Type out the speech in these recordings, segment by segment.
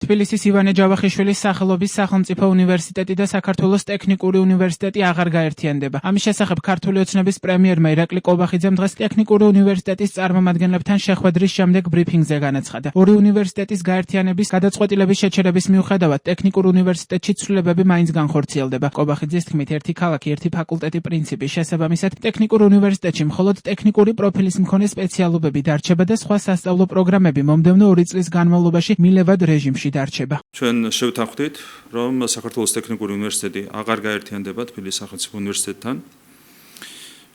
თბილისის ივანე ჯავახიშვილის სახელობის სახელმწიფო უნივერსიტეტი და საქართველოს ტექნიკური უნივერსიტეტი აღარ გაერთიანდება. ამის შესახებ ქართული ოცნების პრემიერმა ირაკლი ყობახიძემ დღეს ტექნიკური უნივერსიტეტის წარმომადგენლებთან შეხვედრის შემდეგ ბრიფინგზე განაცხადა. ორი უნივერსიტეტის გაერთიანების გადაწყვეტილების შეჩერების მიუხედავად ტექნიკურ უნივერსიტეტში ცვლილებები მაინც განხორციელდება. ყობახიძის თქმით, ერთი ქალაქი, ერთი ფაკულტეტი პრინციპის შესაბამისად ტექნიკურ უნივერსიტეტში მხოლოდ ტექნიკური პროფილის მქონე სპეციალობები დარჩება და სხვა სასწავლო პროგრამები მომდევნო 2 წლის განმავლობაში მილევად რეჟიმში დარჩება. ჩვენ შევთანხმდით, რომ საქართველოს ტექნიკური უნივერსიტეტი აღარ გაერთიანდება თბილისის სახელმწიფო უნივერსიტეტთან.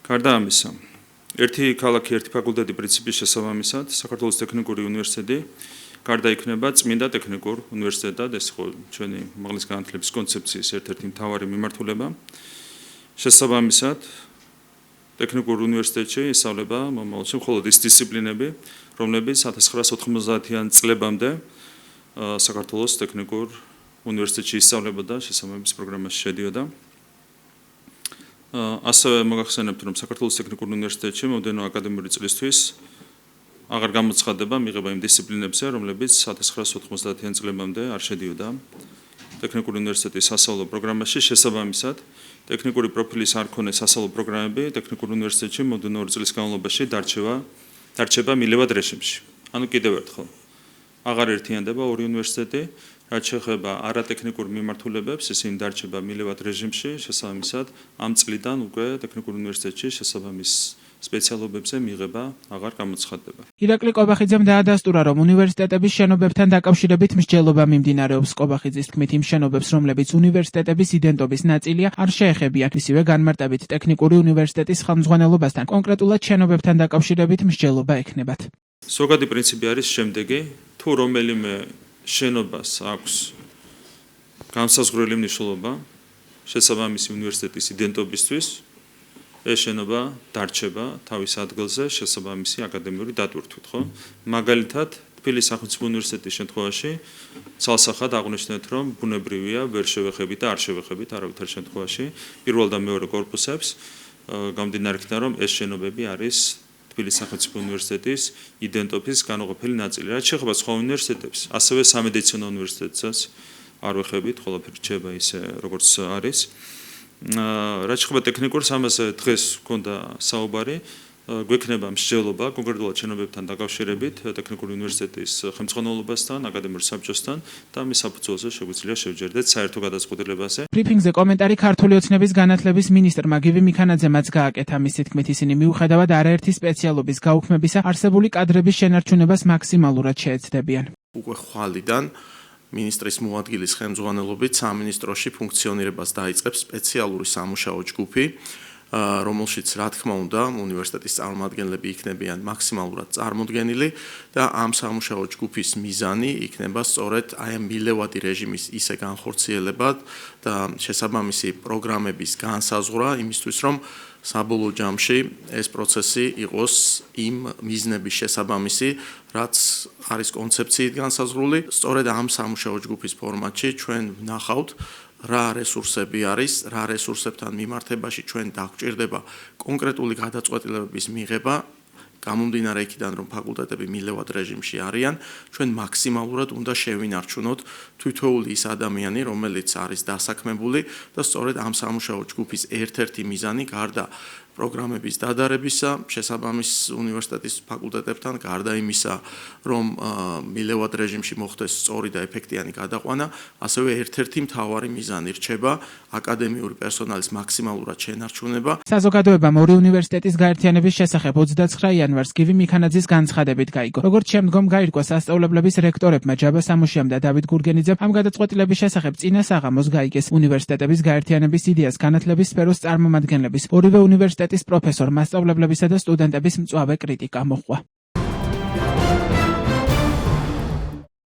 გარდა ამისა, ერთი ქალაქი, ერთი ფაკულტეტი პრინციპის შესაბამისად საქართველოს ტექნიკური უნივერსიტეტი გარდაიქმნება წმინდა ტექნიკურ უნივერსიტეტად, ეს ხო ჩვენი უმაღლესი განათლების კონცეფციის ერთ-ერთი მთავარი მიმართულება. შესაბამისად, ტექნიკურ უნივერსიტეტში ისწავლება მომავალში მხოლოდ ის დისციპლინები, რომლებიც 1990-იან წლებამდე საქართველოს ტექნიკურ უნივერსიტეტში ისწავლებოდა, შესაბამის პროგრამაში შედიოდა. ასევე მოგახსენებთ, რომ საქართველოს ტექნიკურ უნივერსიტეტში მომდევნო აკადემიური წლისთვის აღარ გამოცხადება მიღება იმ დისციპლინებზე, რომლებიც 1990-იან წლებამდე არ შედიოდა ტექნიკური უნივერსიტეტის სასწავლო პროგრამაში. შესაბამისად, ტექნიკური პროფილის არ მქონე სასწავლო პროგრამები ტექნიკურ უნივერსიტეტში მომდევნო 2 წლის განმავლობაში დარჩება მილევად რეჟიმში. ანუ კიდევ ერთხელ აღარ ერთიანდება ორი უნივერსიტეტი, რაც შეეხება არატექნიკურ მიმართულებებს, ისინი დარჩება მილევად რეჟიმში, შესაბამისად, ამ წლიდან უკვე ტექნიკურ უნივერსიტეტში შესაბამის სპეციალობებზე მიღება აღარ გამოცხადდება. ირაკლი ყობახიძემ დაადასტურა, რომ უნივერსიტეტების შენობებთან დაკავშირებით მსჯელობა მიმდინარეობს. ყობახიძის თქმით, იმ შენობებს, რომლებიც უნივერსიტეტების იდენტობის ნაწილია, არ შეეხებიან. ისევე განმარტებით ტექნიკური უნივერსიტეტის ხელმძღვანელობასთან კონკრეტულად შენობებთან დაკავშირებით მსჯელობა ექნებათ. ზოგადი პრინციპი არის შემდეგი: თუ რომელიმე შენობას აქვს განსაზღვრელი მნიშვნელობა შესაბამისი უნივერსიტეტის იდენტობისთვის, ეს შენობა დარჩება თავის ადგილზე შესაბამისი აკადემიური დატვირთვით, ხო? მაგალითად, თბილისის სახელმწიფო უნივერსიტეტის შემთხვევაში ცალსახად აღნიშნეთ, რომ ბუნებრივია ვერ შევეხებით და არ შევეხებით არავითარ შემთხვევაში პირველ და მეორე კორპუსებს, გამომდინარე იქიდან, რომ ეს შენობები არის თბილისის სახელმწიფო უნივერსიტეტის იდენტობის განუყოფელი ნაწილი. რაც შეეხება სხვა უნივერსიტეტებს, ასევე სამედიცინო უნივერსიტეტსაც არ ვეხებით, ყველაფერი რჩება ისე, როგორც არის. რაც შეეხება ტექნიკურს, ამაზე დღეს გქონდა საუბარი, გვექნება მსჯელობა კონკრეტულად შენობებთან დაკავშირებით ტექნიკური უნივერსიტეტის ხელმძღვანელობასთან, აკადემიურ საბჭოსთან და მის საფუძველზე შეგვიძლია შევჯერდეთ საერთო გადაწყვეტილებაზე. ბრიფინგზე კომენტარი ქართული ოცნების განათლების მინისტრმა გივი მიქანაძემაც გააკეთა. მისი თქმით, ისინი მიუხედავად არაერთი სპეციალობის გაუქმებისა, არსებული კადრების შენარჩუნებას მაქსიმალურად შეეცდებიან. უკვე ხვალიდან მინისტრის მოადგილის ხელმძღვანელობით სამინისტროში ფუნქციონირებას დაიწყებს სპეციალური სამუშაო ჯგუფი, რომელშიც რა თქმა უნდა უნივერსიტეტის წარმომადგენლები იქნებიან მაქსიმალურად წარმოდგენილი და ამ სამუშაო ჯგუფის მიზანი იქნება სწორედ აი ამ მილევადი რეჟიმის ისე განხორციელება და შესაბამისი პროგრამების განსაზღვრა იმისთვის, რომ საბოლოო ჯამში ეს პროცესი იყოს იმ მიზნების შესაბამისი, რაც არის კონცეფციით განსაზღვრული. სწორედ ამ სამუშაო ჯგუფის ფორმატში ჩვენ ვნახავთ რა რესურსები არის, რა რესურსებთან მიმართებაში ჩვენ დაგვჭირდება კონკრეტული გადაწყვეტილებების მიღება, გამომდინარე იქიდან, რომ ფაკულტეტები მილევად რეჟიმში არიან, ჩვენ მაქსიმალურად უნდა შევინარჩუნოთ თითოეული ის ადამიანი, რომელიც არის დასაქმებული და სწორედ ამ სამუშაო ჯგუფის ერთ-ერთი მიზანი გარდა პროგრამების დადარებისა, შესაბამის უნივერსიტეტის ფაკულტეტებთან, გარდა იმისა, რომ მილევად რეჟიმში მოხდეს სწორი და ეფექტიანი გადაყვანა, ასევე ერთ-ერთი მთავარი მიზანი რჩება აკადემიური პერსონალის მაქსიმალურად შენარჩუნება. საზოგადოებამ ორი უნივერსიტეტის გაერთიანების შესახებ 29 იანვარს გივი მიქანაძის განცხადებით გაიგო. როგორც შემდგომ გაირკვა, სასწავლებლების რექტორებმა ჯაბა სამუშიამ და დავით გურგენიძემ ამ გადაწყვეტილების შესახებ წინა საღამოს გაიგეს. უნივერსიტეტების გაერთიანების იდეას განათლების სფეროს წარმომადგენლების ორივე უნივერსიტეტის პროფესორ, მასწავლებლებისა და სტუდენტების მწვავე კრიტიკა მოჰყვა.